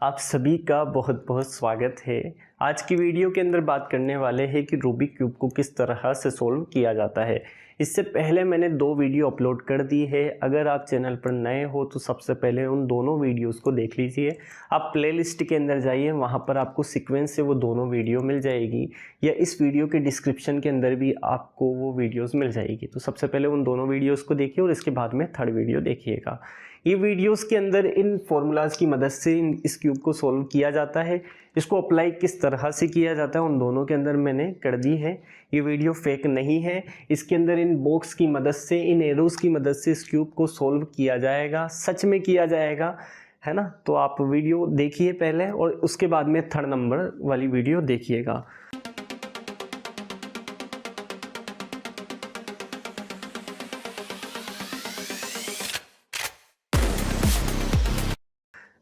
आप सभी का बहुत बहुत स्वागत है। आज की वीडियो के अंदर बात करने वाले हैं कि रूबिक क्यूब को किस तरह से सोल्व किया जाता है। इससे पहले मैंने 2 वीडियो अपलोड कर दी है। अगर आप चैनल पर नए हो तो सबसे पहले उन दोनों वीडियोस को देख लीजिए। आप प्लेलिस्ट के अंदर जाइए, वहाँ पर आपको सीक्वेंस से वो दोनों वीडियो मिल जाएगी, या इस वीडियो के डिस्क्रिप्शन के अंदर भी आपको वो वीडियोस मिल जाएगी। तो सबसे पहले उन दोनों वीडियोस को देखिए और इसके बाद में थर्ड वीडियो देखिएगा। ये वीडियोस के अंदर इन फॉर्मूलाज की मदद से इस क्यूब को सॉल्व किया जाता है। इसको अप्लाई किस तरह से किया जाता है उन दोनों के अंदर मैंने कर दी है। ये वीडियो फेक नहीं है। इसके अंदर इन बॉक्स की मदद से, इन एरोस की मदद से इस क्यूब को सॉल्व किया जाएगा, सच में किया जाएगा, है ना। तो आप वीडियो देखिए पहले और उसके बाद में थर्ड नंबर वाली वीडियो देखिएगा।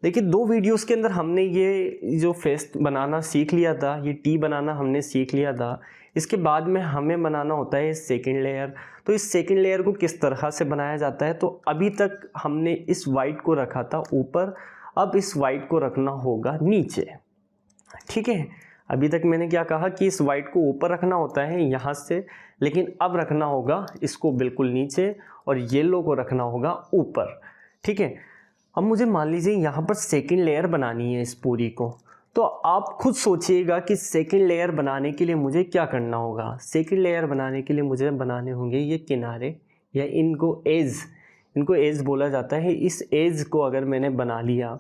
देखिए 2 वीडियोस के अंदर हमने ये जो फेस बनाना सीख लिया था, ये टी बनाना हमने सीख लिया था। इसके बाद में हमें बनाना होता है सेकंड लेयर। तो इस सेकंड लेयर को किस तरह से बनाया जाता है, तो अभी तक हमने इस वाइट को रखा था ऊपर, अब इस वाइट को रखना होगा नीचे। ठीक है, अभी तक मैंने क्या कहा कि इस वाइट को ऊपर रखना होता है यहाँ से, लेकिन अब रखना होगा इसको बिल्कुल नीचे और येलो को रखना होगा ऊपर। ठीक है, अब मुझे मान लीजिए यहाँ पर सेकंड लेयर बनानी है इस पूरी को। तो आप खुद सोचिएगा कि सेकंड लेयर बनाने के लिए मुझे क्या करना होगा। सेकंड लेयर बनाने के लिए मुझे बनाने होंगे ये किनारे, या इनको एज बोला जाता है। इस एज को अगर मैंने बना लिया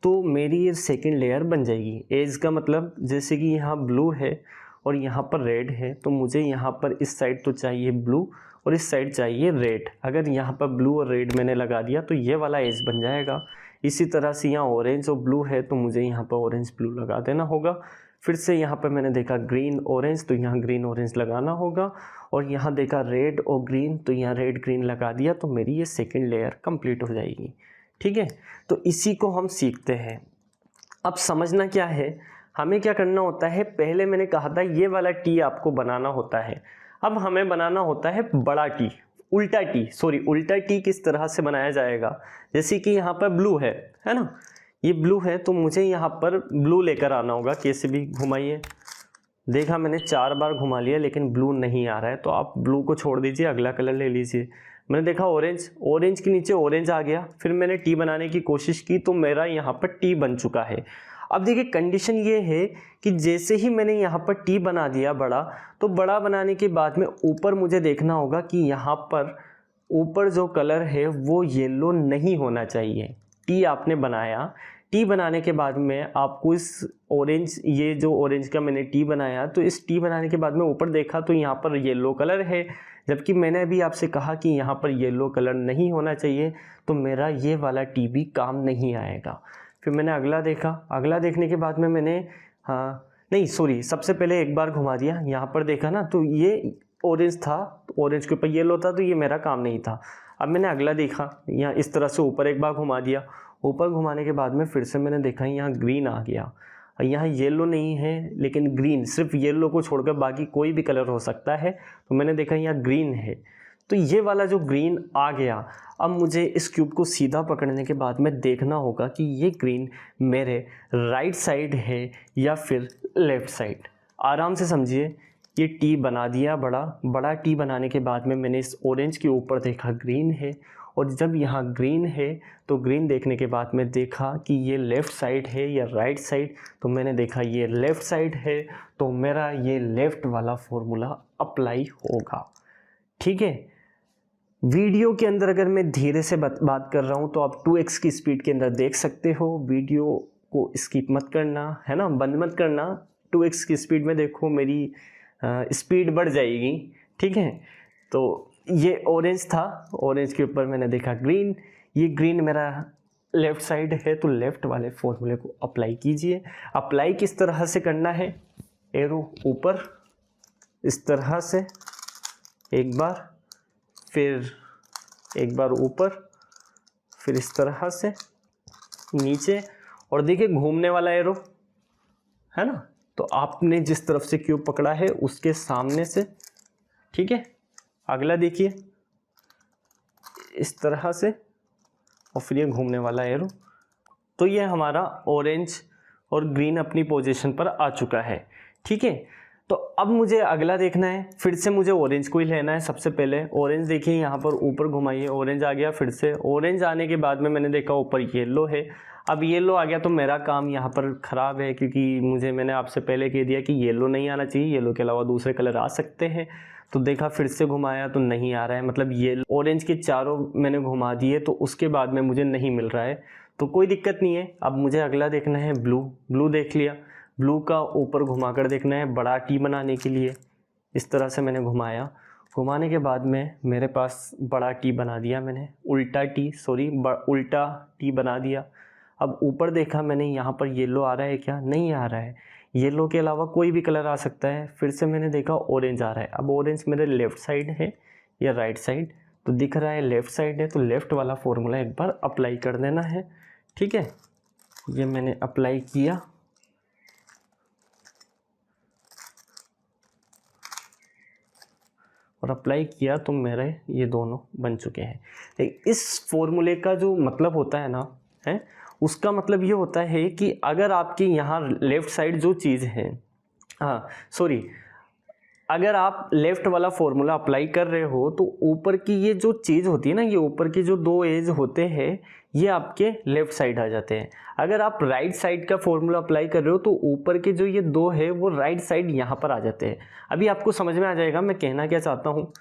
तो मेरी ये सेकंड लेयर बन जाएगी। एज का मतलब जैसे कि यहाँ ब्लू है और यहाँ पर रेड है, तो मुझे यहाँ पर इस साइड तो चाहिए ब्लू और इस साइड चाहिए रेड। अगर यहाँ पर ब्लू और रेड मैंने लगा दिया तो ये वाला एज बन जाएगा। इसी तरह से यहाँ ऑरेंज और ब्लू है तो मुझे यहाँ पर ऑरेंज ब्लू लगा देना होगा। फिर से यहाँ पर मैंने देखा ग्रीन ऑरेंज, तो यहाँ ग्रीन ऑरेंज लगाना होगा। और यहाँ देखा रेड और ग्रीन, तो यहाँ रेड ग्रीन लगा दिया, तो मेरी ये सेकेंड लेयर कंप्लीट हो जाएगी। ठीक है, तो इसी को हम सीखते हैं। अब समझना क्या है, हमें क्या करना होता है। पहले मैंने कहा था ये वाला टी आपको बनाना होता है। अब हमें बनाना होता है बड़ा टी, उल्टा टी किस तरह से बनाया जाएगा। जैसे कि यहाँ पर ब्लू है ना, ये ब्लू है तो मुझे यहाँ पर ब्लू लेकर आना होगा। कैसे भी घुमाइए, देखा मैंने 4 बार घुमा लिया लेकिन ब्लू नहीं आ रहा है, तो आप ब्लू को छोड़ दीजिए, अगला कलर ले लीजिए। मैंने देखा ऑरेंज के नीचे ऑरेंज आ गया, फिर मैंने टी बनाने की कोशिश की तो मेरा यहाँ पर टी बन चुका है। अब देखिए कंडीशन ये है कि जैसे ही मैंने यहाँ पर टी बना दिया बड़ा, तो बड़ा बनाने के बाद में ऊपर मुझे देखना होगा कि यहाँ पर ऊपर जो कलर है वो येलो नहीं होना चाहिए। टी आपने बनाया, टी बनाने के बाद में आपको इस ऑरेंज, ये जो ऑरेंज का मैंने टी बनाया, तो इस टी बनाने के बाद में ऊपर देखा तो यहाँ पर येलो कलर है, जबकि मैंने अभी आपसे कहा कि यहाँ पर येलो कलर नहीं होना चाहिए, तो मेरा ये वाला टी भी काम नहीं आएगा। फिर मैंने अगला देखा, अगला देखने के बाद में मैंने सबसे पहले एक बार घुमा दिया, यहाँ पर देखा ना तो ये ऑरेंज था, ऑरेंज के ऊपर येलो था, तो ये मेरा काम नहीं था। अब मैंने अगला देखा, यहाँ इस तरह से ऊपर एक बार घुमा दिया, ऊपर घुमाने के बाद में फिर से मैंने देखा यहाँ ग्रीन आ गया, यहाँ येलो नहीं है लेकिन ग्रीन, सिर्फ येलो को छोड़कर बाकी कोई भी कलर हो सकता है, तो मैंने देखा यहाँ ग्रीन है, तो ये वाला जो ग्रीन आ गया। अब मुझे इस क्यूब को सीधा पकड़ने के बाद में देखना होगा कि ये ग्रीन मेरे राइट साइड है या फिर लेफ़्ट साइड। आराम से समझिए, ये टी बना दिया बड़ा टी बनाने के बाद में मैंने इस ऑरेंज के ऊपर देखा ग्रीन है, और जब यहाँ ग्रीन है तो ग्रीन देखने के बाद में देखा कि ये लेफ़्ट साइड है या राइट साइड, तो मैंने देखा ये लेफ़्ट साइड है, तो मेरा ये लेफ़्ट वाला फॉर्मूला अप्लाई होगा। ठीक है, वीडियो के अंदर अगर मैं धीरे से बात कर रहा हूँ तो आप 2x की स्पीड के अंदर देख सकते हो। वीडियो को स्किप मत करना, है ना, बंद मत करना, 2x की स्पीड में देखो, मेरी स्पीड बढ़ जाएगी। ठीक है, तो ये ऑरेंज था, ऑरेंज के ऊपर मैंने देखा ग्रीन, ये ग्रीन मेरा लेफ़्ट साइड है, तो लेफ़्ट वाले फॉर्मूले को अप्लाई कीजिए। अप्लाई किस तरह से करना है, एरो ऊपर इस तरह से एक बार, फिर एक बार ऊपर, फिर इस तरह से नीचे, और देखिए घूमने वाला एरो है ना, तो आपने जिस तरफ से क्यूब पकड़ा है उसके सामने से। ठीक है, अगला देखिए इस तरह से, और फिर ये घूमने वाला एरो। तो ये हमारा ऑरेंज और ग्रीन अपनी पोजीशन पर आ चुका है। ठीक है, तो अब मुझे अगला देखना है, फिर से मुझे ऑरेंज को ही लेना है। सबसे पहले ऑरेंज देखिए, यहाँ पर ऊपर घुमाइए, ऑरेंज आ गया। फिर से ऑरेंज आने के बाद में मैंने देखा ऊपर येलो है। अब येलो आ गया तो मेरा काम यहाँ पर ख़राब है, क्योंकि मैंने आपसे पहले कह दिया कि येलो नहीं आना चाहिए, येलो के अलावा दूसरे कलर आ सकते हैं। तो देखा, फिर से घुमाया तो नहीं आ रहा है, मतलब ये ऑरेंज के चारों मैंने घुमा दिए तो उसके बाद में मुझे नहीं मिल रहा है। तो कोई दिक्कत नहीं है। अब मुझे अगला देखना है ब्लू। ब्लू देख लिया, ब्लू का ऊपर घुमाकर देखना है बड़ा टी बनाने के लिए। इस तरह से मैंने घुमाया, घुमाने के बाद में मेरे पास बड़ा टी बना दिया मैंने, उल्टा टी बना दिया। अब ऊपर देखा मैंने, यहाँ पर येलो आ रहा है क्या? नहीं आ रहा है। येलो के अलावा कोई भी कलर आ सकता है। फिर से मैंने देखा ऑरेंज आ रहा है। अब ऑरेंज मेरे लेफ़्ट साइड है या राइट साइड? तो दिख रहा है लेफ़्ट साइड है, तो लेफ़्ट वाला फॉर्मूला एक बार अप्लाई कर देना है। ठीक है, ये मैंने अप्लाई किया। और अप्लाई किया तो मेरे ये दोनों बन चुके हैं। इस फॉर्मूले का जो मतलब होता है ना, है उसका मतलब ये होता है कि अगर आपकी यहाँ लेफ़्ट साइड जो चीज़ है, अगर आप लेफ़्ट वाला फॉर्मूला अप्लाई कर रहे हो तो ऊपर की ये जो चीज़ होती है ना, ये ऊपर के जो दो एज होते हैं ये आपके लेफ़्ट साइड आ जाते हैं। अगर आप राइट साइड का फॉर्मूला अप्लाई कर रहे हो तो ऊपर के जो ये दो है वो राइट साइड यहाँ पर आ जाते हैं। अभी आपको समझ में आ जाएगा मैं कहना क्या चाहता हूँ।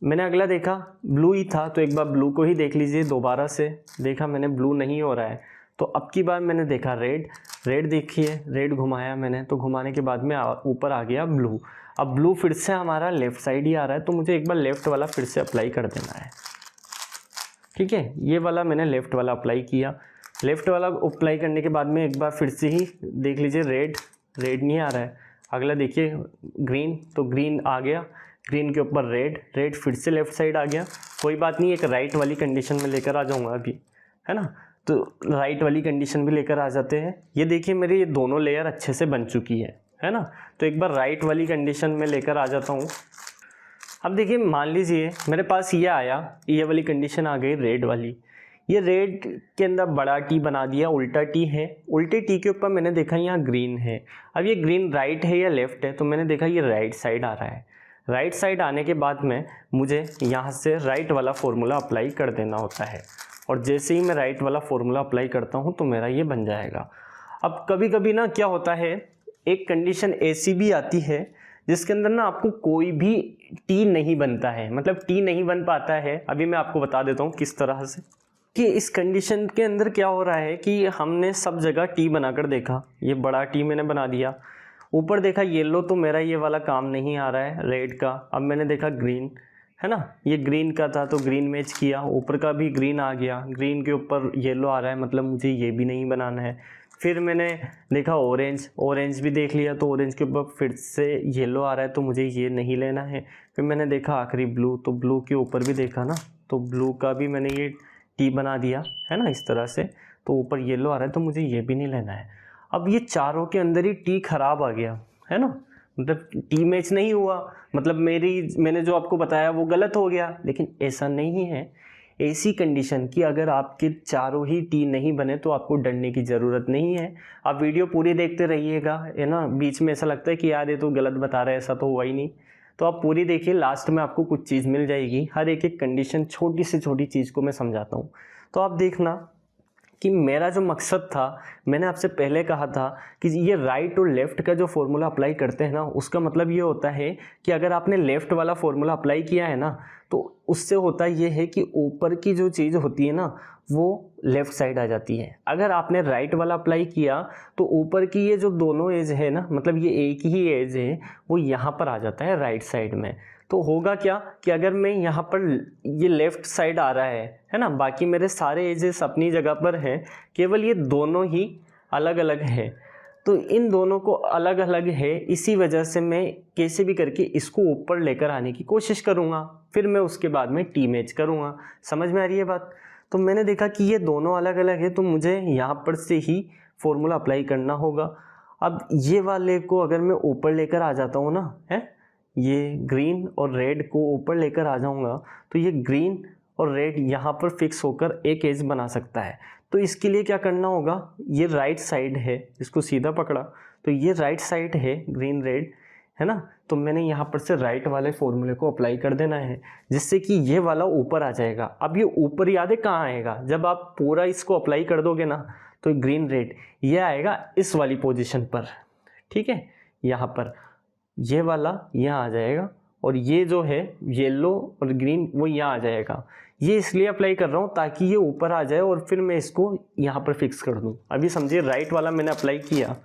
मैंने अगला देखा ब्लू ही था, तो एक बार ब्लू को ही देख लीजिए। दोबारा से देखा मैंने, ब्लू नहीं हो रहा है। तो अब की बार मैंने देखा रेड देखिए, रेड घुमाया मैंने, तो घुमाने के बाद में ऊपर आ गया ब्लू। अब ब्लू फिर से हमारा लेफ़्ट साइड ही आ रहा है, तो मुझे एक बार लेफ़्ट वाला फिर से अप्लाई कर देना है। ठीक है, ये वाला मैंने लेफ़्ट वाला अप्लाई किया। लेफ़्ट वाला अप्लाई करने के बाद में एक बार फिर से ही देख लीजिए, रेड नहीं आ रहा है। अगला देखिए ग्रीन, तो ग्रीन आ गया, ग्रीन के ऊपर रेड फिर से लेफ़्ट साइड आ गया। कोई बात नहीं, एक राइट वाली कंडीशन में लेकर आ जाऊँगा अभी, है ना। तो राइट वाली कंडीशन भी लेकर आ जाते हैं। ये देखिए मेरे ये दोनों लेयर अच्छे से बन चुकी है ना। तो एक बार राइट वाली कंडीशन में लेकर आ जाता हूँ। अब देखिए मान लीजिए मेरे पास ये आया, ये वाली कंडीशन आ गई रेड वाली। ये रेड के अंदर बड़ा टी बना दिया, उल्टा टी है। उल्टे टी के ऊपर मैंने देखा यहाँ ग्रीन है। अब ये ग्रीन राइट है या लेफ़्ट है? तो मैंने देखा ये राइट साइड आ रहा है। राइट साइड आने के बाद में मुझे यहाँ से राइट वाला फॉर्मूला अप्लाई कर देना होता है। और जैसे ही मैं राइट वाला फॉर्मूला अप्लाई करता हूँ तो मेरा ये बन जाएगा। अब कभी कभी ना क्या होता है, एक कंडीशन ऐसी भी आती है जिसके अंदर ना आपको कोई भी टी नहीं बनता है, मतलब टी नहीं बन पाता है। अभी मैं आपको बता देता हूँ किस तरह से। कि इस कंडीशन के अंदर क्या हो रहा है कि हमने सब जगह टी बनाकर देखा, ये बड़ा टी मैंने बना दिया। ऊपर देखा येलो, तो मेरा ये वाला काम नहीं आ रहा है रेड का। अब मैंने देखा ग्रीन, है ना, ये ग्रीन का था तो ग्रीन मैच किया, ऊपर का भी ग्रीन आ गया, ग्रीन के ऊपर येलो आ रहा है, मतलब मुझे ये भी नहीं बनाना है। फिर मैंने देखा ऑरेंज भी देख लिया, तो ऑरेंज के ऊपर फिर से येलो आ रहा है, तो मुझे ये नहीं लेना है। फिर मैंने देखा आखिरी ब्लू, तो ब्लू के ऊपर भी देखा ना, तो ब्लू का भी मैंने ये टी बना दिया, है ना, इस तरह से। तो ऊपर येलो आ रहा है तो मुझे ये भी नहीं लेना है। अब ये चारों के अंदर ही टी खराब आ गया, है ना, मतलब टी मैच नहीं हुआ, मतलब मैंने जो आपको बताया वो गलत हो गया। लेकिन ऐसा नहीं है। ऐसी कंडीशन कि अगर आपके चारों ही टी नहीं बने तो आपको डरने की ज़रूरत नहीं है। आप वीडियो पूरी देखते रहिएगा, है ना। बीच में ऐसा लगता है कि यार ये तो गलत बता रहा है, ऐसा तो हुआ ही नहीं। तो आप पूरी देखिए, लास्ट में आपको कुछ चीज़ मिल जाएगी। हर एक कंडीशन, छोटी से छोटी चीज़ को मैं समझाता हूँ। तो आप देखना कि मेरा जो मकसद था, मैंने आपसे पहले कहा था कि ये राइट और लेफ़्ट का जो फॉर्मूला अप्लाई करते हैं ना, उसका मतलब ये होता है कि अगर आपने लेफ़्ट वाला फॉर्मूला अप्लाई किया है ना, तो उससे होता ये है कि ऊपर की जो चीज़ होती है ना वो लेफ़्ट साइड आ जाती है। अगर आपने राइट वाला अप्लाई किया तो ऊपर की ये जो दोनों एज है ना, मतलब ये एक ही एज है, वो यहाँ पर आ जाता है राइट साइड में। तो होगा क्या कि अगर मैं यहाँ पर, ये लेफ़्ट साइड आ रहा है ना, बाकी मेरे सारे एजेस अपनी जगह पर हैं, केवल ये दोनों ही अलग अलग है। तो इन दोनों को अलग अलग है, इसी वजह से मैं कैसे भी करके इसको ऊपर लेकर आने की कोशिश करूँगा, फिर मैं उसके बाद में टी मैच करूँगा। समझ में आ रही है बात? तो मैंने देखा कि ये दोनों अलग अलग है, तो मुझे यहाँ पर से ही फॉर्मूला अप्लाई करना होगा। अब ये वाले को अगर मैं ऊपर लेकर आ जाता हूँ ना, है, ये ग्रीन और रेड को ऊपर लेकर आ जाऊंगा, तो ये ग्रीन और रेड यहाँ पर फिक्स होकर एक एज बना सकता है। तो इसके लिए क्या करना होगा, ये राइट साइड है, इसको सीधा पकड़ा तो ये राइट साइड है ग्रीन रेड, है ना। तो मैंने यहाँ पर से राइट वाले फॉर्मूले को अप्लाई कर देना है, जिससे कि ये वाला ऊपर आ जाएगा। अब ये ऊपर याद है कहाँ आएगा, जब आप पूरा इसको अप्लाई कर दोगे ना तो ग्रीन रेड ये आएगा इस वाली पोजीशन पर, ठीक है। यहाँ पर ये वाला यहाँ आ जाएगा और ये जो है येलो और ग्रीन वो यहाँ आ जाएगा। ये इसलिए अप्लाई कर रहा हूँ ताकि ये ऊपर आ जाए और फिर मैं इसको यहाँ पर फिक्स कर दूँ। अभी समझिए राइट वाला मैंने अप्लाई किया,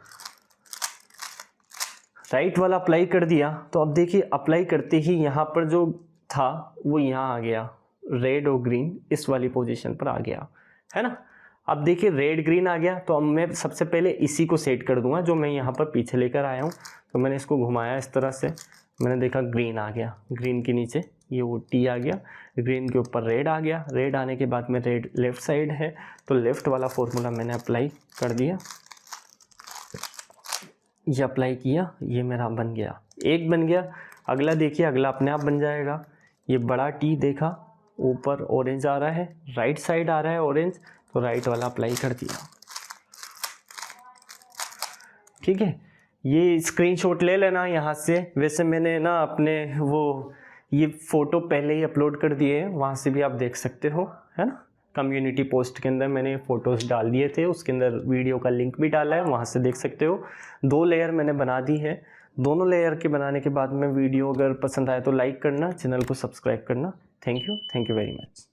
राइट वाला अप्लाई कर दिया, तो अब देखिए अप्लाई करते ही यहाँ पर जो था वो यहाँ आ गया, रेड और ग्रीन इस वाली पोजीशन पर आ गया, है ना। अब देखिए रेड ग्रीन आ गया, तो अब मैं सबसे पहले इसी को सेट कर दूंगा जो मैं यहाँ पर पीछे लेकर आया हूँ। तो मैंने इसको घुमाया इस तरह से, मैंने देखा ग्रीन आ गया, ग्रीन के नीचे ये वो टी आ गया, ग्रीन के ऊपर रेड आ गया, रेड आने के बाद में रेड लेफ़्ट साइड है तो लेफ़्ट वाला फॉर्मूला मैंने अप्लाई कर दिया, ये अप्लाई किया, ये मेरा बन गया, एक बन गया। अगला देखिए, अगला अपने आप बन जाएगा। ये बड़ा टी देखा, ऊपर ऑरेंज आ रहा है, राइट साइड आ रहा है ऑरेंज, तो राइट वाला अप्लाई कर दिया, ठीक है। ये स्क्रीनशॉट ले लेना यहाँ से, वैसे मैंने ना अपने वो ये फ़ोटो पहले ही अपलोड कर दिए हैं, वहाँ से भी आप देख सकते हो, है ना। कम्युनिटी पोस्ट के अंदर मैंने फ़ोटोज़ डाल दिए थे, उसके अंदर वीडियो का लिंक भी डाला है, वहाँ से देख सकते हो। 2 लेयर मैंने बना दी है। दोनों लेयर के बनाने के बाद में वीडियो अगर पसंद आए तो लाइक करना, चैनल को सब्सक्राइब करना। Thank you very much.